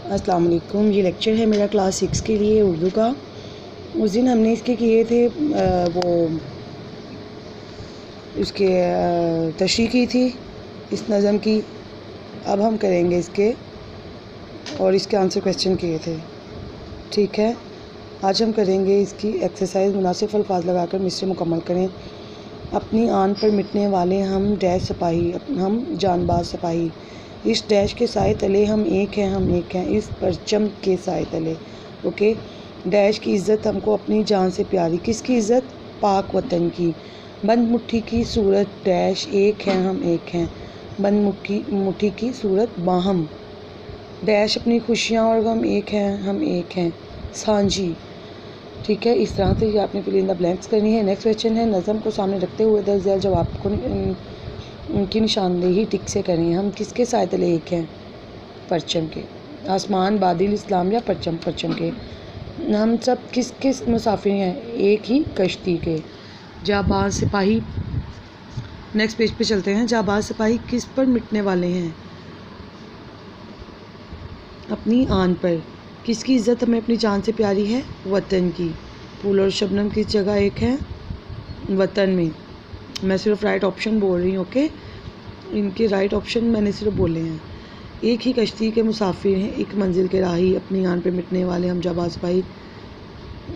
अस्सलाम वालेकुम। ये लेक्चर है मेरा क्लास 6 के लिए उर्दू का। उस दिन हमने इसके किए थे उसके तशरीह की थी इस नज़म की। अब हम करेंगे इसके और इसके आंसर क्वेश्चन किए थे। ठीक है, आज हम करेंगे इसकी एक्सरसाइज। मुनासिब अल्फाज लगाकर मिसरे मुकम्मल करें। अपनी आन पर मिटने वाले हम डैश सिपाही, हम जानबाज सिपाही। इस डैश के साए तले हम एक हैं, हम एक हैं इस परचम के साए तले। ओके। डैश की इज़्ज़त हमको अपनी जान से प्यारी। किसकी इज़्ज़त? पाक वतन की। बंद मुट्ठी की सूरत डैश, एक हैं हम एक हैं। बंद मुट्ठी की सूरत बाहम डैश, अपनी खुशियाँ और गम एक हैं हम एक हैं सांझी। ठीक है, इस तरह से ये आपने फिल इन द ब्लैंक्स करनी है। नेक्स्ट क्वेश्चन है, नज़म को सामने रखते हुए दर्ज जवाब को उनकी निशानदेही टिक से करें। हम किसके साए तले एक हैं? परचम के। आसमान, बादल, इस्लाम या परचम? परचम के। हम सब किसके मुसाफिर हैं? एक ही कश्ती के। जाबाज सिपाही, नेक्स्ट पेज पे चलते हैं। जाबाज सिपाही किस पर मिटने वाले हैं? अपनी आन पर। किसकी इज़्ज़त हमें अपनी जान से प्यारी है? वतन की। फूल और शबनम किस जगह एक है? वतन में। मैं सिर्फ राइट ऑप्शन बोल रही हूँ। ओके, इनके राइट ऑप्शन मैंने सिर्फ बोले हैं। एक ही कश्ती के मुसाफिर हैं, एक मंजिल के राही, अपनी आन पे मिटने वाले हम जाबाज सिपाही।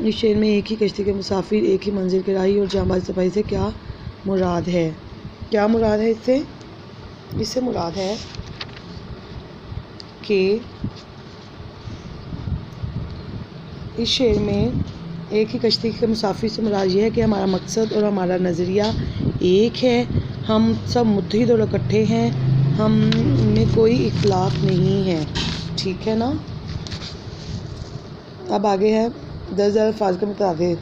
इस शेर में एक ही कश्ती के मुसाफिर, एक ही मंजिल के राही और जाबाज सिपाही से क्या मुराद है? क्या मुराद है इससे? इससे मुराद है कि इस शेर में एक ही कश्ती के मुसाफिर से मुराद ये है कि हमारा मकसद और हमारा नज़रिया एक है। हम सब मुत्तहिद और इकट्ठे हैं, हम में कोई इख्तिलाफ नहीं है। ठीक है ना। अब आगे है दर्ज अल्फाज के मुताबिक।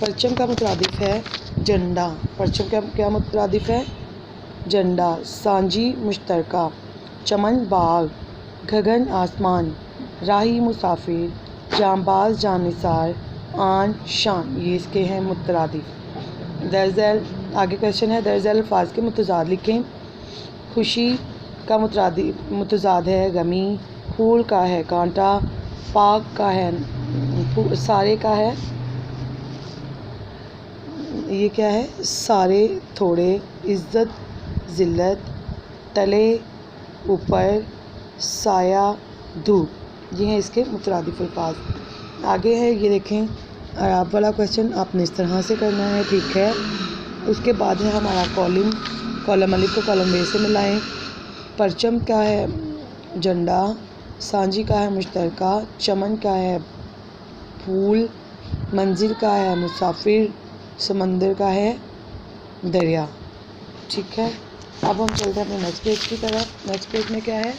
परचम का मुतरादिफ है झंडा। परचम का क्या मुतरादिफ है? झंडा। सांझी मुश्तरका, चमन बाग, गगन आसमान, राही मुसाफिर, जांबाज जानिसार, आन शान, ये इसके हैं मुतरादिफ। दर्जल आगे क्वेश्चन है, दर्जल अल्फाज के मुतजाद लिखें। खुशी का मुतजाद है गमी, फूल का है कांटा, पाक का है सारे का है, ये क्या है? सारे थोड़े, इज़्ज़त ज़िल्लत, तले ऊपर, साया धूप, ये हैं इसके मुतरादिफ अल्फाज। आगे है ये देखें, आप वाला क्वेश्चन आपने इस तरह से करना है। ठीक है, उसके बाद है हमारा कॉलम अलिफ को कॉलम बे से मिलाएं। परचम का है झंडा, सांझी का है मुश्तरका, चमन का है फूल, मंजिल का है मुसाफिर, समंदर का है दरिया। ठीक है, अब हम चलते हैं अपने नेक्स्ट पेज की तरफ। नेक्स्ट पेज में क्या है?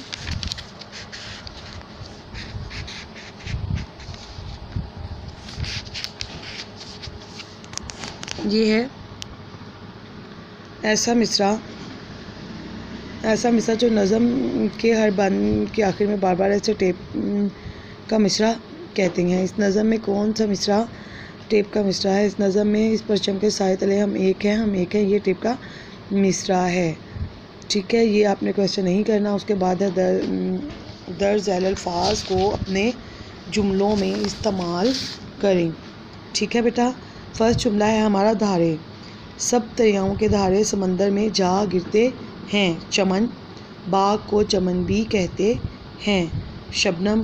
ये है ऐसा मिसरा जो नज़म के हर बंद के आखिर में बार बार ऐसे टेप का मिसरा कहते हैं। इस नज़म में कौन सा मिसरा टेप का मिसरा है? इस नज़म में इस परचम के साए तले हम एक हैं, हम एक हैं, ये टेप का मिसरा है। ठीक है, ये आपने क्वेश्चन नहीं करना। उसके बाद है दर्ज अल्फाज को अपने जुमलों में इस्तेमाल करें। ठीक है बेटा, फर्स्ट जुमला है हमारा, धारे। सब दरियाओं के धारे समंदर में जा गिरते हैं। चमन, बाग को चमन भी कहते हैं। शबनम,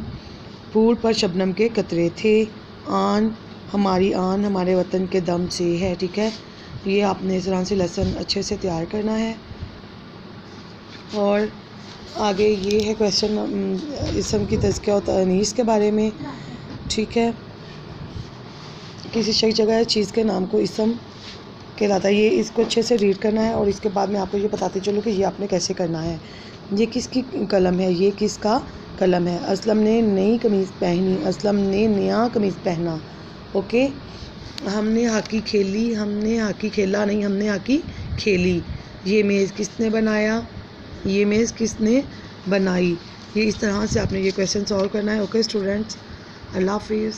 फूल पर शबनम के कतरे थे। आन, हमारी आन हमारे वतन के दम से है। ठीक है, ये आपने इस तरह से लेसन अच्छे से तैयार करना है। और आगे ये है क्वेश्चन इसम की तज़किया और तअनीस के बारे में। ठीक है, किसी शख्स जगह चीज़ के नाम को इसम कहलाता है। ये इसको अच्छे से रीड करना है और इसके बाद मैं आपको ये बताती चलूँ कि ये आपने कैसे करना है। ये किसकी कलम है? ये किसका कलम है? असलम ने नई कमीज़ पहनी, असलम ने नया कमीज़ पहना। ओके, हमने हॉकी खेली, हमने हॉकी खेला नहीं, हमने हॉकी खेली। ये मेज़ किसने बनाया? ये मेज़ किसने बनाई? ये इस तरह से आपने ये क्वेश्चन सॉल्व करना है। ओके स्टूडेंट्स, अल्लाह हाफिज़।